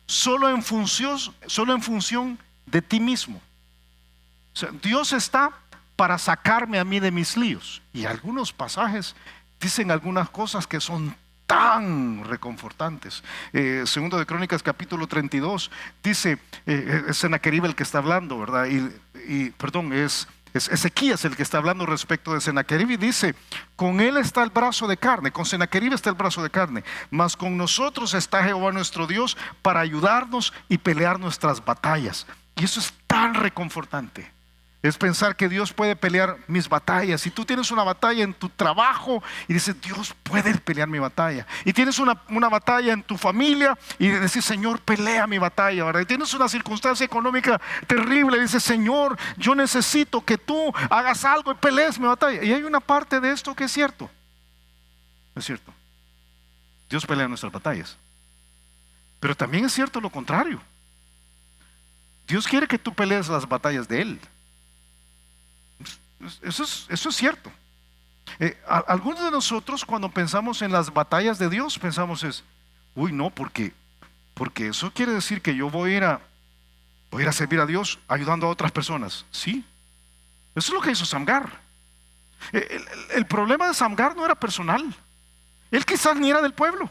solo en función de ti mismo. O sea, Dios está para sacarme a mí de mis líos. Y algunos pasajes dicen algunas cosas que son tan reconfortantes. Segundo de Crónicas capítulo 32 dice, es Sennacherib el que está hablando, ¿verdad? Perdón, es Ezequías el que está hablando respecto de Sennacherib, y dice: con él está el brazo de carne, con Sennacherib está el brazo de carne, mas con nosotros está Jehová nuestro Dios para ayudarnos y pelear nuestras batallas. Y eso es tan reconfortante. Es pensar que Dios puede pelear mis batallas. Si tú tienes una batalla en tu trabajo y dices: Dios puede pelear mi batalla. Y tienes una batalla en tu familia y dices: Señor, pelea mi batalla, ¿verdad? Y tienes una circunstancia económica terrible y dices: Señor, yo necesito que tú hagas algo y pelees mi batalla. Y hay una parte de esto que es cierto. Es cierto. Dios pelea nuestras batallas. Pero también es cierto lo contrario. Dios quiere que tú pelees las batallas de Él. Eso es cierto. Algunos de nosotros, cuando pensamos en las batallas de Dios, pensamos uy, no, porque eso quiere decir que yo voy a ir a servir a Dios ayudando a otras personas. Sí, eso es lo que hizo Samgar. El problema de Samgar no era personal. Él quizás ni era del pueblo.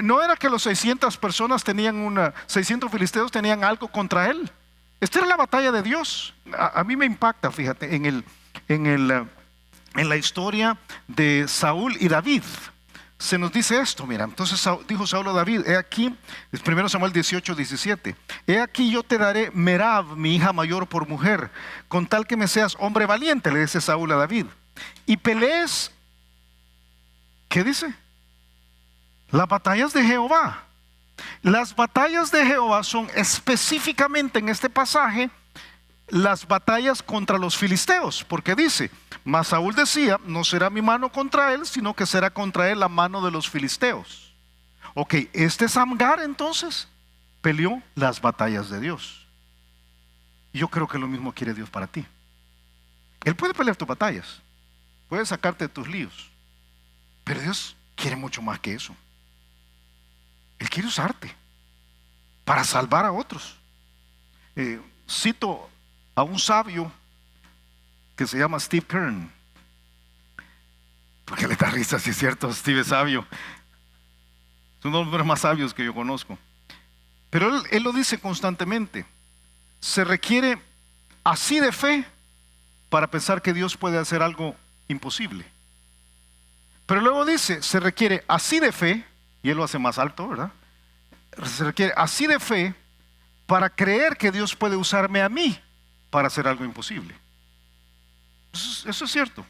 No era que los 600 filisteos tenían algo contra él. Esta era la batalla de Dios. A mí me impacta, fíjate, en la historia de Saúl y David. Se nos dice esto, mira. Entonces dijo Saúl a David: he aquí, es 1 Samuel 18:17. He aquí yo te daré Merab, mi hija mayor, por mujer, con tal que me seas hombre valiente, le dice Saúl a David, y pelees, ¿qué dice? Las batallas de Jehová. Las batallas de Jehová son específicamente en este pasaje las batallas contra los filisteos, porque dice: mas Saúl decía: no será mi mano contra él, sino que será contra él la mano de los filisteos. Ok, este Samgar entonces peleó las batallas de Dios. Y yo creo que lo mismo quiere Dios para ti. Él puede pelear tus batallas, puede sacarte de tus líos, pero Dios quiere mucho más que eso. Él quiere usarte para salvar a otros. Cito a un sabio que se llama Steve Kern, porque le da risa, si es cierto. Steve es sabio, es uno de los hombres más sabios que yo conozco. Pero él lo dice constantemente. Se requiere así de fe para pensar que Dios puede hacer algo imposible. Pero luego dice, se requiere así de fe, y él lo hace más alto, ¿verdad? Se requiere así de fe para creer que Dios puede usarme a mí para hacer algo imposible. Eso es cierto.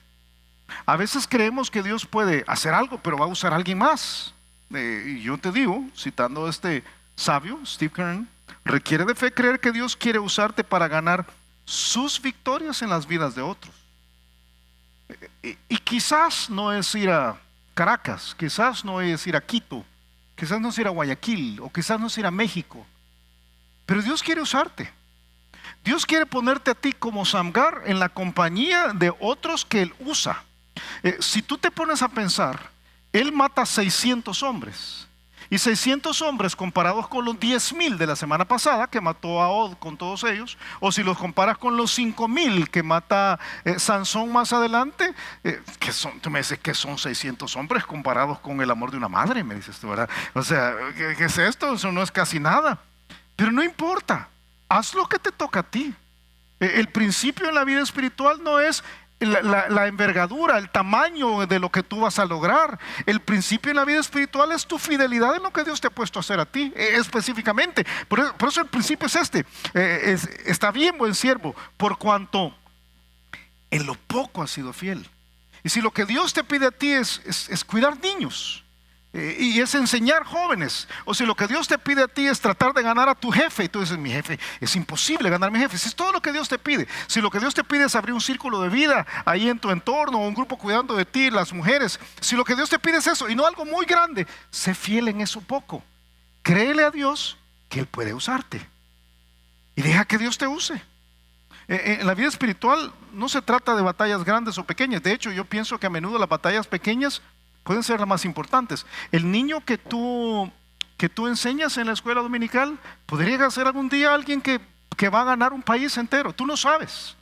A veces creemos que Dios puede hacer algo, pero va a usar a alguien más. Y yo te digo, citando a este sabio, Steve Kern, requiere de fe creer que Dios quiere usarte para ganar sus victorias en las vidas de otros. Y quizás no es ir a Caracas, quizás no es ir a Quito, quizás no es ir a Guayaquil, o quizás no es ir a México, pero Dios quiere usarte. Dios quiere ponerte a ti como Samgar en la compañía de otros que Él usa. Si tú te pones a pensar, Él mata 600 hombres. Y 600 hombres comparados con los 10,000 de la semana pasada que mató a Og con todos ellos, o si los comparas con los 5,000 que mata Sansón más adelante, tú me dices que son 600 hombres comparados con el amor de una madre, me dices tú, ¿verdad? O sea, ¿qué es esto? Eso no es casi nada. Pero no importa, haz lo que te toca a ti. El principio en la vida espiritual no es la envergadura, el tamaño de lo que tú vas a lograr. El principio en la vida espiritual es tu fidelidad en lo que Dios te ha puesto a hacer a ti, específicamente. Por eso el principio es este. Está bien, buen siervo, por cuanto en lo poco has sido fiel. Y si lo que Dios te pide a ti es cuidar niños, y es enseñar jóvenes, o si lo que Dios te pide a ti es tratar de ganar a tu jefe, y tú dices, mi jefe, es imposible ganar a mi jefe. Si es todo lo que Dios te pide, si lo que Dios te pide es abrir un círculo de vida ahí en tu entorno, o un grupo cuidando de ti, las mujeres, si lo que Dios te pide es eso y no algo muy grande, sé fiel en eso poco. Créele a Dios que Él puede usarte y deja que Dios te use. En la vida espiritual no se trata de batallas grandes o pequeñas. De hecho, yo pienso que a menudo las batallas pequeñas pueden ser las más importantes. El niño que tú enseñas en la escuela dominical podría ser algún día alguien que va a ganar un país entero. Tú no sabes.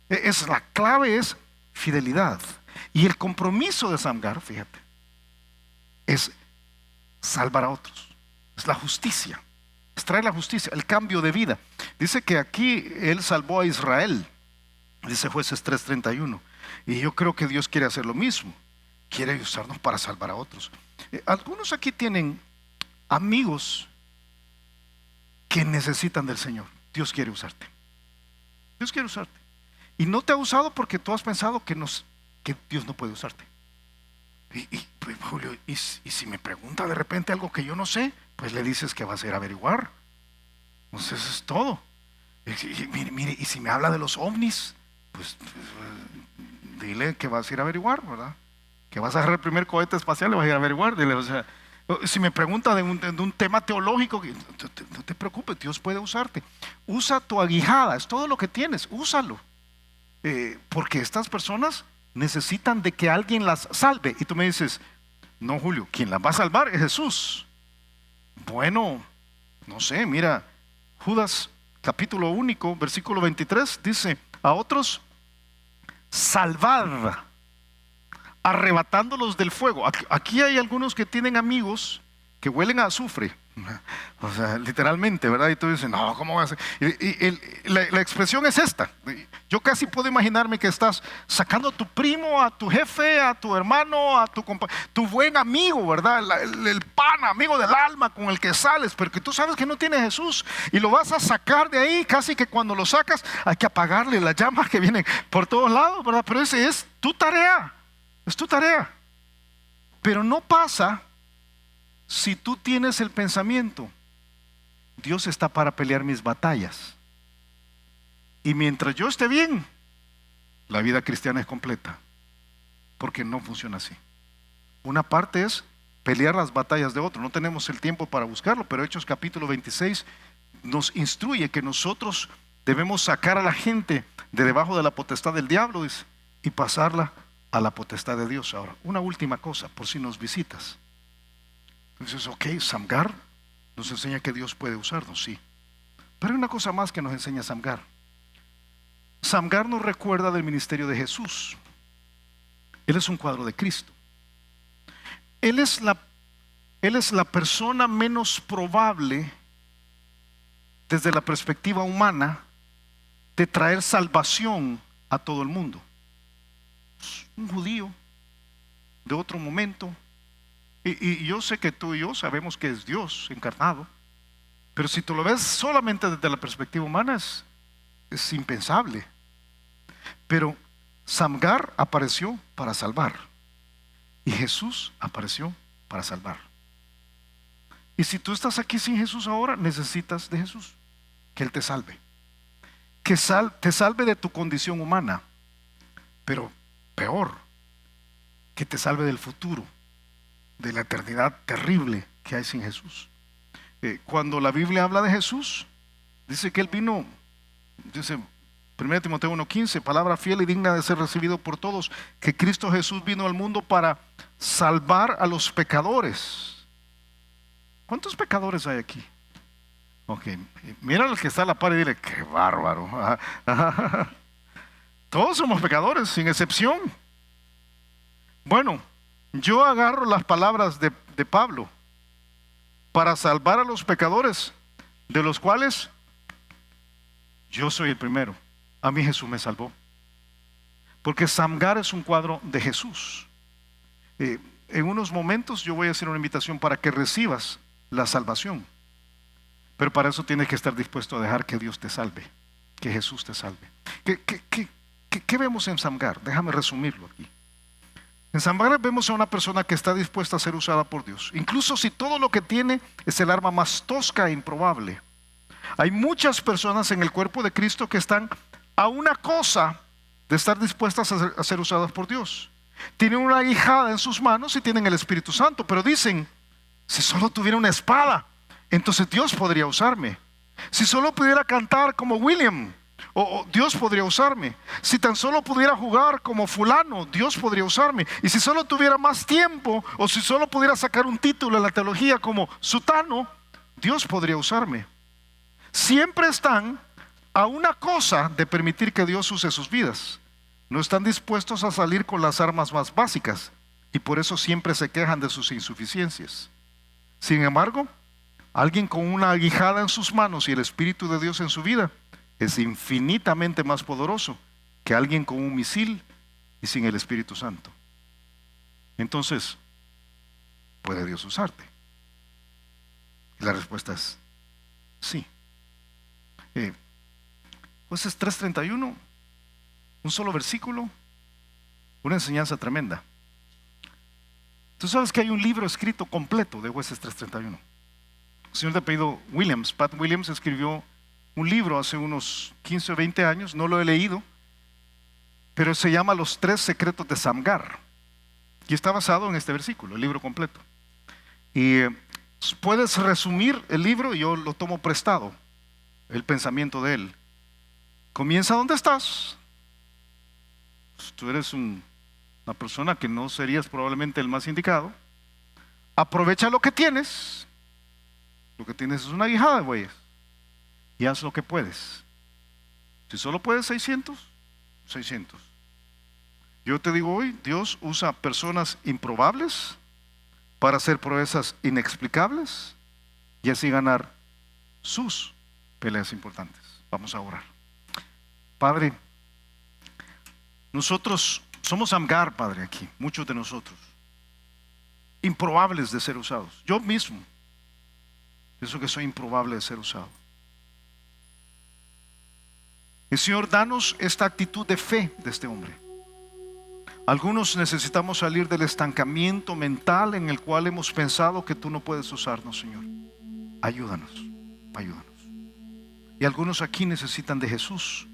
La clave es fidelidad. Y el compromiso de Samgar, fíjate, es salvar a otros. Es la justicia. Es traer la justicia, el cambio de vida. Dice que aquí Él salvó a Israel. Dice Jueces 3:31. Y yo creo que Dios quiere hacer lo mismo. Quiere usarnos para salvar a otros. Algunos aquí tienen amigos que necesitan del Señor. Dios quiere usarte. Dios quiere usarte. Y no te ha usado porque tú has pensado que Dios no puede usarte. Pues, Julio, y si me pregunta de repente algo que yo no sé, pues le dices que vas a ir a averiguar. Pues eso es todo. Mire, y si me habla de los ovnis, pues dile que vas a ir a averiguar, ¿verdad? Que vas a agarrar el primer cohete espacial, le vas a ir a averiguar. Dile, o sea, si me pregunta de un tema teológico, no te preocupes, Dios puede usarte. Usa tu aguijada, es todo lo que tienes, úsalo. Porque estas personas necesitan de que alguien las salve. Y tú me dices, no, Julio, quien las va a salvar es Jesús. Bueno, no sé, mira, Judas capítulo único, versículo 23, dice, a otros salvad, arrebatándolos del fuego. Aquí hay algunos que tienen amigos que huelen a azufre, o sea, literalmente, ¿verdad? Y tú dices, no, ¿cómo va a ser? La expresión es esta. Yo casi puedo imaginarme que estás sacando a tu primo, a tu jefe, a tu hermano, a tu buen amigo, ¿verdad? El pana, amigo del alma con el que sales, pero que tú sabes que no tiene Jesús y lo vas a sacar de ahí. Casi que cuando lo sacas hay que apagarle las llamas que vienen por todos lados, ¿verdad? Pero esa es tu tarea, es tu tarea. Pero no pasa si tú tienes el pensamiento, Dios está para pelear mis batallas. Y mientras yo esté bien, la vida cristiana es completa. Porque no funciona así. Una parte es pelear las batallas de otro. No tenemos el tiempo para buscarlo, pero Hechos capítulo 26 nos instruye que nosotros debemos sacar a la gente de debajo de la potestad del diablo y pasarla a la potestad de Dios. Ahora, una última cosa, por si nos visitas. Entonces, ok, Samgar nos enseña que Dios puede usarnos, sí. Pero hay una cosa más que nos enseña Samgar. Samgar nos recuerda del ministerio de Jesús. Él es un cuadro de Cristo. Él es la persona menos probable desde la perspectiva humana de traer salvación a todo el mundo. Un judío de otro momento, y yo sé que tú y yo sabemos que es Dios encarnado, pero si tú lo ves solamente desde la perspectiva humana es impensable. Pero Samgar apareció para salvar y Jesús apareció para salvar. Y si tú estás aquí sin Jesús ahora, necesitas de Jesús, que Él te salve, que te salve de tu condición humana, pero peor, que te salve del futuro, de la eternidad terrible que hay sin Jesús. Cuando la Biblia habla de Jesús, dice que Él vino, dice 1 Timoteo 1:15, palabra fiel y digna de ser recibido por todos, que Cristo Jesús vino al mundo para salvar a los pecadores. ¿Cuántos pecadores hay aquí? Ok, mira al que está a la par y dile, qué bárbaro. Todos somos pecadores, sin excepción. Bueno, yo agarro las palabras de Pablo para salvar a los pecadores, de los cuales yo soy el primero. A mí Jesús me salvó. Porque Samgar es un cuadro de Jesús. En unos momentos yo voy a hacer una invitación para que recibas la salvación. Pero para eso tienes que estar dispuesto a dejar que Dios te salve, que Jesús te salve. ¿Qué vemos en Samgar? Déjame resumirlo aquí. En Samgar vemos a una persona que está dispuesta a ser usada por Dios, incluso si todo lo que tiene es el arma más tosca e improbable. Hay muchas personas en el cuerpo de Cristo que están a una cosa de estar dispuestas a ser usadas por Dios. Tienen una guijada en sus manos y tienen el Espíritu Santo, pero dicen, si solo tuviera una espada, entonces Dios podría usarme. Si solo pudiera cantar como William, Dios podría usarme. Si tan solo pudiera jugar como fulano, Dios podría usarme. Y si solo tuviera más tiempo, o si solo pudiera sacar un título en la teología como sutano, Dios podría usarme. Siempre están a una cosa de permitir que Dios use sus vidas. No están dispuestos a salir con las armas más básicas y por eso siempre se quejan de sus insuficiencias. Sin embargo, alguien con una aguijada en sus manos y el Espíritu de Dios en su vida es infinitamente más poderoso que alguien con un misil y sin el Espíritu Santo. Entonces, ¿puede Dios usarte? Y la respuesta es sí. Jueces 3:31, un solo versículo, una enseñanza tremenda. Tú sabes que hay un libro escrito completo de Jueces 3:31. Un señor de apellido Williams, Pat Williams, escribió un libro hace unos 15 o 20 años, no lo he leído, pero se llama Los 3 secretos de Samgar. Y está basado en este versículo, el libro completo. Y puedes resumir el libro, y yo lo tomo prestado, el pensamiento de él. Comienza donde estás. Pues tú eres una persona que no serías probablemente el más indicado. Aprovecha lo que tienes. Lo que tienes es una guijada de bueyes. Y haz lo que puedes. Si solo puedes 600, 600. Yo te digo hoy, Dios usa personas improbables para hacer proezas inexplicables y así ganar sus peleas importantes. Vamos a orar. Padre, nosotros somos Samgar, Padre, aquí, muchos de nosotros, improbables de ser usados. Yo mismo pienso que soy improbable de ser usado. Y Señor, danos esta actitud de fe de este hombre. Algunos necesitamos salir del estancamiento mental en el cual hemos pensado que tú no puedes usarnos, Señor. Ayúdanos, ayúdanos. Y algunos aquí necesitan de Jesús,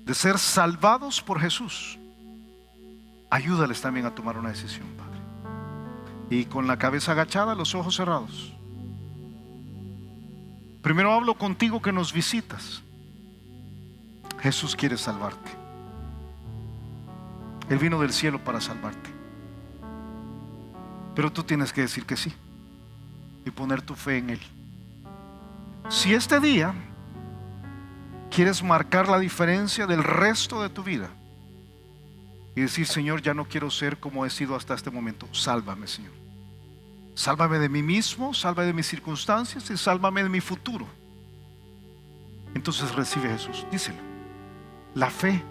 de ser salvados por Jesús. Ayúdales también a tomar una decisión, Padre. Y con la cabeza agachada, los ojos cerrados. Primero hablo contigo que nos visitas. Jesús quiere salvarte. Él vino del cielo para salvarte. Pero tú tienes que decir que sí y poner tu fe en Él. Si este día quieres marcar la diferencia del resto de tu vida y decir, Señor, ya no quiero ser como he sido hasta este momento, sálvame, Señor. Sálvame de mí mismo, sálvame de mis circunstancias y sálvame de mi futuro. entonces recibe a Jesús. Díselo. La fe.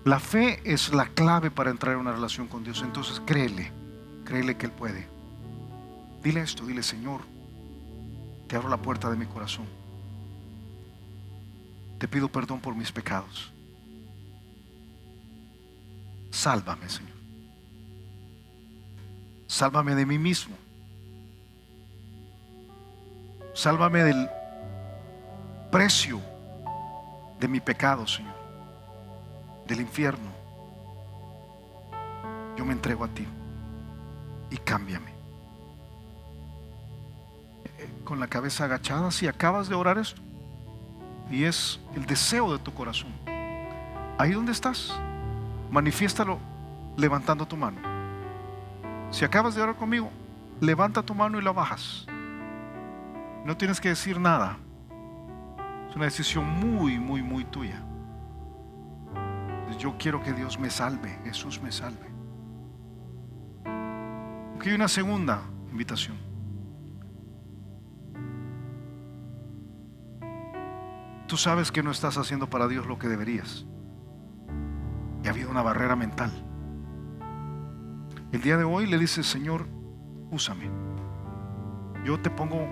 La fe es la clave para entrar en una relación con Dios. Entonces créele que Él puede. Dile esto, dile: Señor, te abro la puerta de mi corazón. Te pido perdón por mis pecados. Sálvame, Señor. Sálvame de mí mismo. Sálvame del precio de mi pecado, Señor, del infierno. Yo me entrego a ti y cámbiame. Con la cabeza agachada, si acabas de orar esto y es el deseo de tu corazón, ahí donde estás, manifiéstalo levantando tu mano. Si acabas de orar conmigo, levanta tu mano y la bajas. No tienes que decir nada. Es una decisión muy tuya. Yo quiero que Dios me salve, Jesús me salve. Aquí hay una segunda invitación. Tú sabes que no estás haciendo para Dios lo que deberías. Y ha habido una barrera mental. El día de hoy le dices: Señor, úsame. Yo te pongo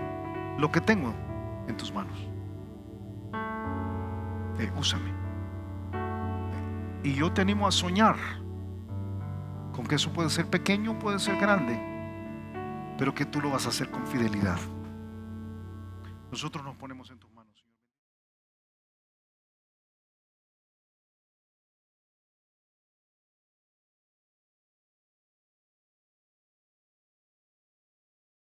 lo que tengo en tus manos. Úsame. Y yo te animo a soñar con que eso puede ser pequeño, puede ser grande, pero que tú lo vas a hacer con fidelidad. Nosotros nos ponemos en tu